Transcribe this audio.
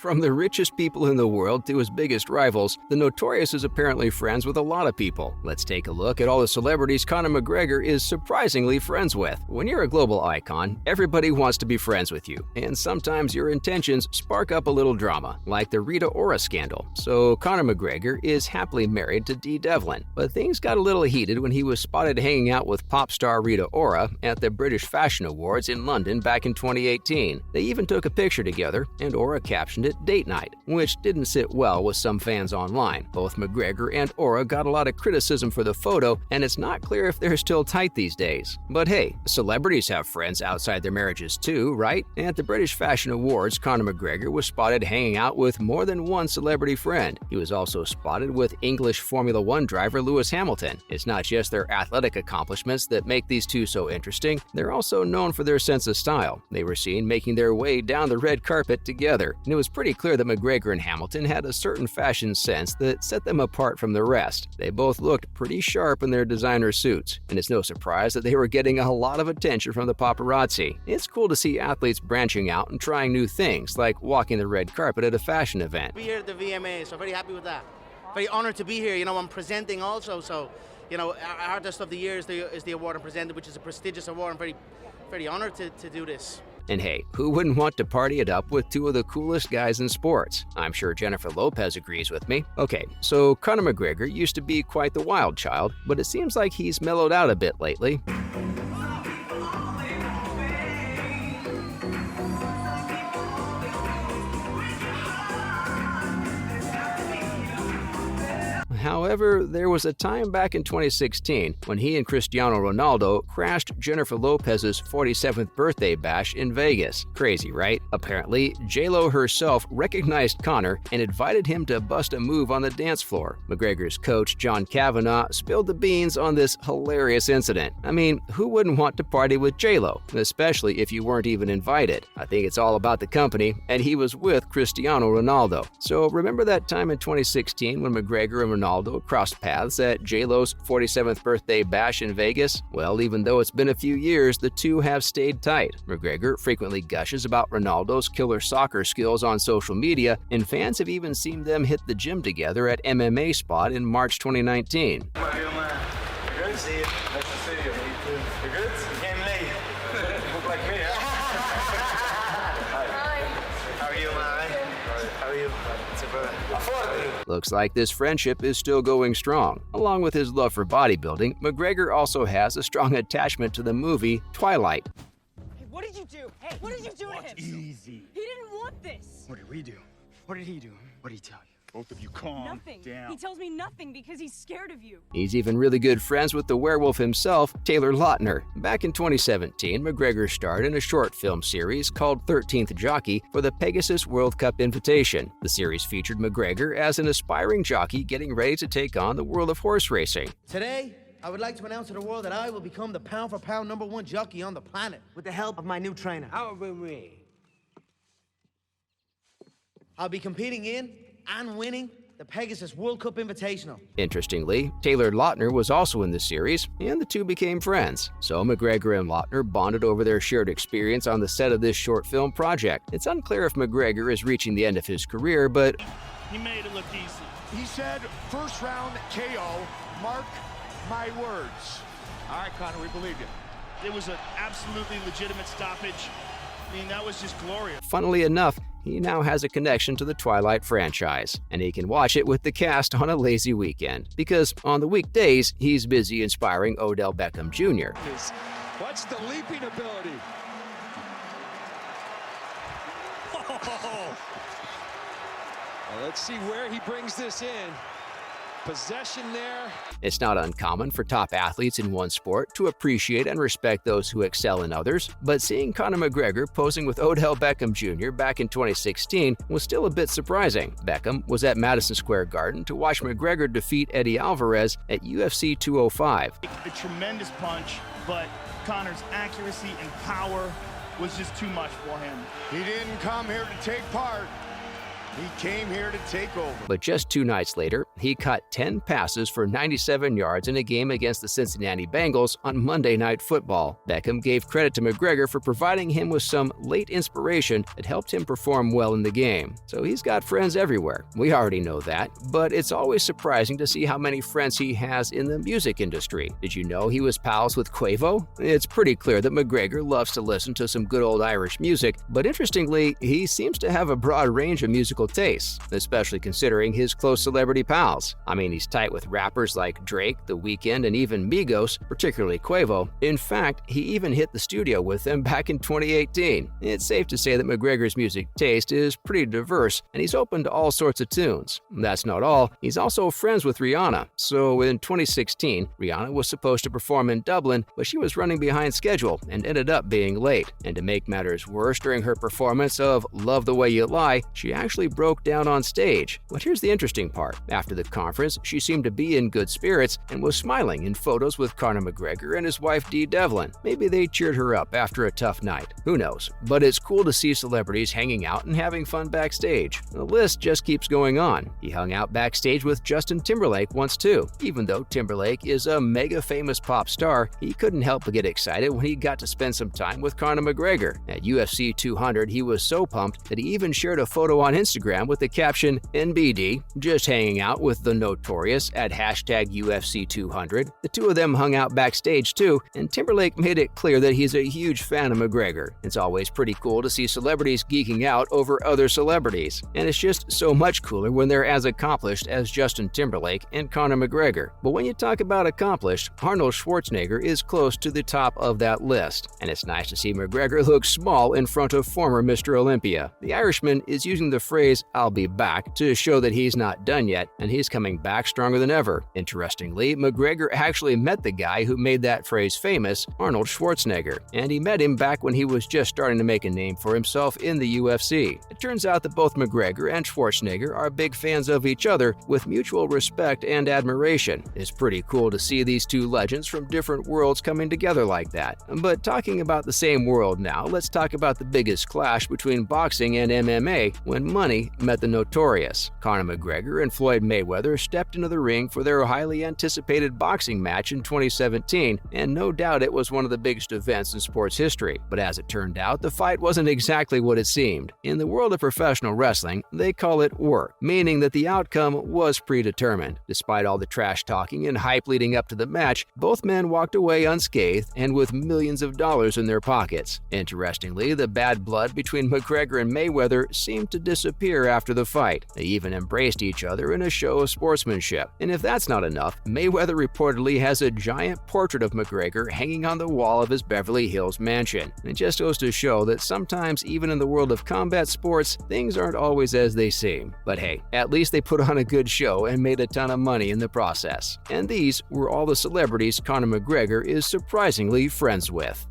From the richest people in the world to his biggest rivals, the Notorious is apparently friends with a lot of people. Let's take a look at all the celebrities Conor McGregor is surprisingly friends with. When you're a global icon, everybody wants to be friends with you, and sometimes your intentions spark up a little drama, like the Rita Ora scandal. So Conor McGregor is happily married to Dee Devlin, but things got a little heated when he was spotted hanging out with pop star Rita Ora at the British Fashion Awards in London back in 2018. They even took a picture together, and Ora captioned it "Date Night," which didn't sit well with some fans online. Both McGregor and Ora got a lot of criticism for the photo, and it's not clear if they're still tight these days. But hey, celebrities have friends outside their marriages too, right? At the British Fashion Awards, Conor McGregor was spotted hanging out with more than one celebrity friend. He was also spotted with English Formula One driver Lewis Hamilton. It's not just their athletic accomplishments that make these two so interesting, they're also known for their sense of style. They were seen making their way down the red carpet together, and it was pretty clear that McGregor and Hamilton had a certain fashion sense that set them apart from the rest. They both looked pretty sharp in their designer suits, and it's no surprise that they were getting a lot of attention from the paparazzi. It's cool to see athletes branching out and trying new things, like walking the red carpet at a fashion event. Be here at the VMA, so very happy with that. Very honored to be here. I'm presenting also, so Artist of the Year is the award I'm presenting, which is a prestigious award. I'm very honored to do this. And hey, who wouldn't want to party it up with two of the coolest guys in sports? I'm sure Jennifer Lopez agrees with me. Okay, so Conor McGregor used to be quite the wild child, but it seems like he's mellowed out a bit lately. However, there was a time back in 2016 when he and Cristiano Ronaldo crashed Jennifer Lopez's 47th birthday bash in Vegas. Crazy, right? Apparently, J-Lo herself recognized Conor and invited him to bust a move on the dance floor. McGregor's coach, John Kavanagh, spilled the beans on this hilarious incident. I mean, who wouldn't want to party with J-Lo, especially if you weren't even invited? I think it's all about the company, and he was with Cristiano Ronaldo. So remember that time in 2016 when McGregor and Ronaldo crossed paths at J-Lo's 47th birthday bash in Vegas? Well, even though it's been a few years, the two have stayed tight. McGregor frequently gushes about Ronaldo's killer soccer skills on social media, and fans have even seen them hit the gym together at MMA Spot in March 2019. How are you, man? You're good? See you. Nice to see you. You're good? You came late. You look like me, huh? Hi. How are you, man? How are you? It's a brother. Looks like this friendship is still going strong. Along with his love for bodybuilding, McGregor also has a strong attachment to the movie Twilight. Hey, what did you do? Hey, what did you do to him? Easy. He didn't want this. What did we do? What did he do? What did he tell you? Both of you calm Nothing. down. He tells me nothing because he's scared of you. He's even really good friends with the werewolf himself, Taylor Lautner. Back in 2017, McGregor starred in a short film series called 13th Jockey for the Pegasus World Cup Invitation. The series featured McGregor as an aspiring jockey getting ready to take on the world of horse racing. Today, I would like to announce to the world that I will become the pound-for-pound #1 jockey on the planet with the help of my new trainer. How will we? I'll be competing in and winning the Pegasus World Cup Invitational. Interestingly, Taylor Lautner was also in the series, and the two became friends. So McGregor and Lautner bonded over their shared experience on the set of this short film project. It's unclear if McGregor is reaching the end of his career, but he made it look easy. He said, first round KO, mark my words. All right, Conor, we believe you. It was an absolutely legitimate stoppage. I mean, that was just glorious. Funnily enough, he now has a connection to the Twilight franchise, and he can watch it with the cast on a lazy weekend. Because on the weekdays, he's busy inspiring Odell Beckham Jr. What's the leaping ability? Well, let's see where he brings this in. Possession there. It's not uncommon for top athletes in one sport to appreciate and respect those who excel in others, but seeing Conor McGregor posing with Odell Beckham Jr. back in 2016 was still a bit surprising. Beckham was at Madison Square Garden to watch McGregor defeat Eddie Alvarez at UFC 205. A tremendous punch, but Conor's accuracy and power was just too much for him. He didn't come here to take part. He came here to take over. But just 2 nights later, he caught 10 passes for 97 yards in a game against the Cincinnati Bengals on Monday Night Football. Beckham gave credit to McGregor for providing him with some late inspiration that helped him perform well in the game. So he's got friends everywhere. We already know that, but it's always surprising to see how many friends he has in the music industry. Did you know he was pals with Quavo? It's pretty clear that McGregor loves to listen to some good old Irish music, but interestingly, he seems to have a broad range of musical tastes, especially considering his close celebrity pals. I mean, he's tight with rappers like Drake, The Weeknd, and even Migos, particularly Quavo. In fact, he even hit the studio with them back in 2018. It's safe to say that McGregor's music taste is pretty diverse, and he's open to all sorts of tunes. That's not all, he's also friends with Rihanna. So in 2016, Rihanna was supposed to perform in Dublin, but she was running behind schedule and ended up being late. And to make matters worse, during her performance of Love the Way You Lie, she actually broke down on stage. But here's the interesting part. After the conference, she seemed to be in good spirits and was smiling in photos with Conor McGregor and his wife Dee Devlin. Maybe they cheered her up after a tough night. Who knows? But it's cool to see celebrities hanging out and having fun backstage. The list just keeps going on. He hung out backstage with Justin Timberlake once too. Even though Timberlake is a mega famous pop star, he couldn't help but get excited when he got to spend some time with Conor McGregor. At UFC 200, he was so pumped that he even shared a photo on Instagram with the caption, "NBD, just hanging out with the Notorious at #UFC 200. The two of them hung out backstage too, and Timberlake made it clear that he's a huge fan of McGregor. It's always pretty cool to see celebrities geeking out over other celebrities, and it's just so much cooler when they're as accomplished as Justin Timberlake and Conor McGregor. But when you talk about accomplished, Arnold Schwarzenegger is close to the top of that list, and it's nice to see McGregor look small in front of former Mr. Olympia. The Irishman is using the phrase "I'll be back" to show that he's not done yet, and he's coming back stronger than ever. Interestingly, McGregor actually met the guy who made that phrase famous, Arnold Schwarzenegger, and he met him back when he was just starting to make a name for himself in the UFC. It turns out that both McGregor and Schwarzenegger are big fans of each other with mutual respect and admiration. It's pretty cool to see these two legends from different worlds coming together like that. But talking about the same world now, let's talk about the biggest clash between boxing and MMA when money met the Notorious. Conor McGregor and Floyd Mayweather stepped into the ring for their highly anticipated boxing match in 2017, and no doubt it was one of the biggest events in sports history. But as it turned out, the fight wasn't exactly what it seemed. In the world of professional wrestling, they call it work, meaning that the outcome was predetermined. Despite all the trash talking and hype leading up to the match, both men walked away unscathed and with millions of dollars in their pockets. Interestingly, the bad blood between McGregor and Mayweather seemed to disappear after the fight. They even embraced each other in a show of sportsmanship. And if that's not enough, Mayweather reportedly has a giant portrait of McGregor hanging on the wall of his Beverly Hills mansion. It just goes to show that sometimes, even in the world of combat sports, things aren't always as they seem. But hey, at least they put on a good show and made a ton of money in the process. And these were all the celebrities Conor McGregor is surprisingly friends with.